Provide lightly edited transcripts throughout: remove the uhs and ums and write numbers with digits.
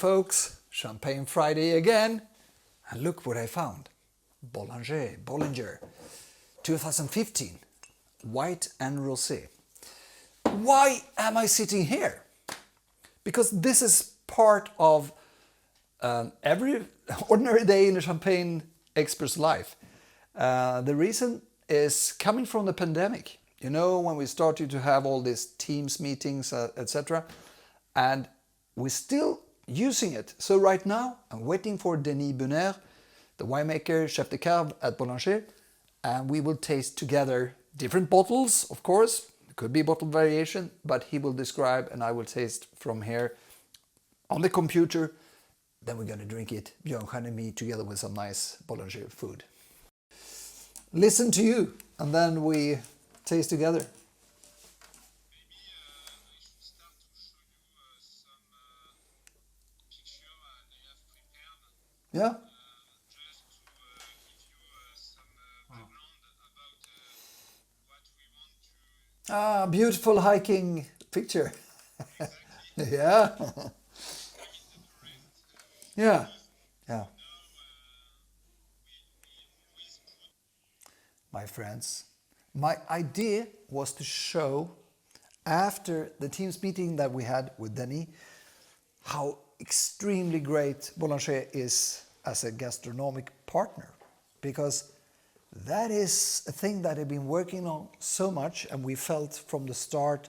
folks, Champagne Friday again. And look what I found. Bollinger, 2015, white and rosé. Why am I sitting here? Because this is part of every ordinary day in a champagne expert's life. The reason is coming from the pandemic. You know, when we started to have all these Teams meetings, etc. And we're still using it. So right now, I'm waiting for Denis Bonner, the winemaker, chef de cave at Bollinger, and we will taste together different bottles, of course. It could be bottle variation, but he will describe and I will taste from here on the computer. Then we're going to drink it, Björn and me, together with some nice Bollinger food. Listen to you, and then we taste together. Yeah. Ah, beautiful hiking picture. Yeah. Yeah. Yeah. My friends, my idea was to show, after the Teams meeting that we had with Denis, how extremely great Bollinger is as a gastronomic partner, because that is a thing that I've been working on so much, and we felt from the start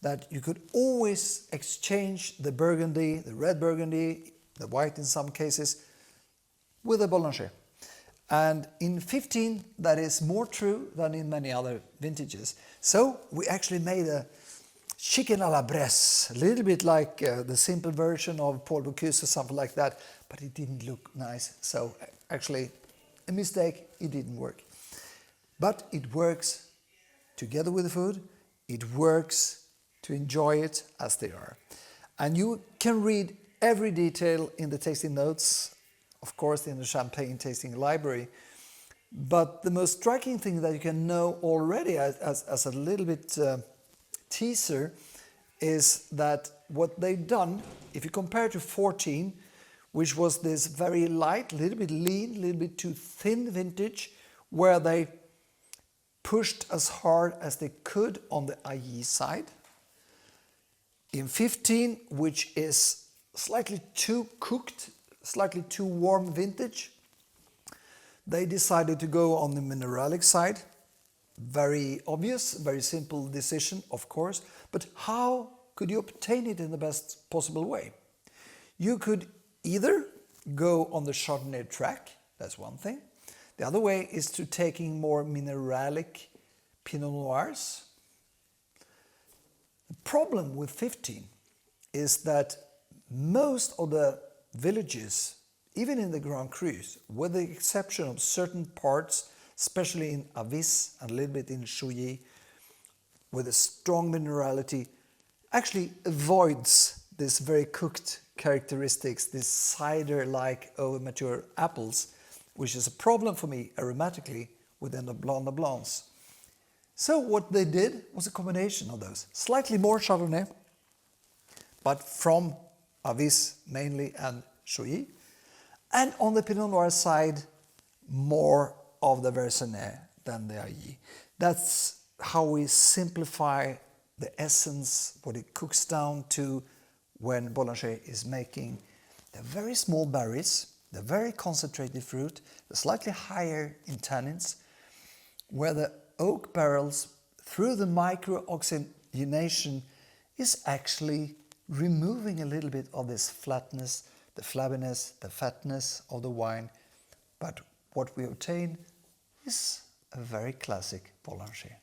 that you could always exchange the Burgundy, the red Burgundy, the white in some cases, with a Bollinger. And in 15, that is more true than in many other vintages. So we actually made a chicken à la Bresse, a little bit like the simple version of Paul Bocuse or something like that, but it didn't look nice. So actually, a mistake, it didn't work. But it works together with the food. It works to enjoy it as they are. And you can read every detail in the tasting notes, of course, in the champagne tasting library. But the most striking thing that you can know already as a little bit teaser is that what they've done, if you compare to 14, which was this very light, a little bit lean, a little bit too thin vintage, where they pushed as hard as they could on the IE side. In 15, which is slightly too cooked, slightly too warm vintage, they decided to go on the mineralic side. Very obvious, very simple decision, of course, but how could you obtain it in the best possible way? You could either go on the Chardonnay track, that's one thing. The other way is to taking more mineralic Pinot Noirs. The problem with 15 is that most of the villages, even in the Grand Crus, with the exception of certain parts, especially in Avis and a little bit in Chouilly, with a strong minerality, actually avoids this very cooked characteristics, this cider-like over-mature apples, which is a problem for me aromatically within the Blanc de Blancs. So what they did was a combination of those. Slightly more Chardonnay, but from Avis mainly and Chouilly. And on the Pinot Noir side, more of the Versenay than the IE. That's how we simplify the essence, what it cooks down to when Bollinger is making the very small berries, the very concentrated fruit, the slightly higher in tannins, where the oak barrels, through the micro-oxygenation, is actually removing a little bit of this flatness, the flabbiness, the fatness of the wine. But what we obtain is a very classic Bollinger.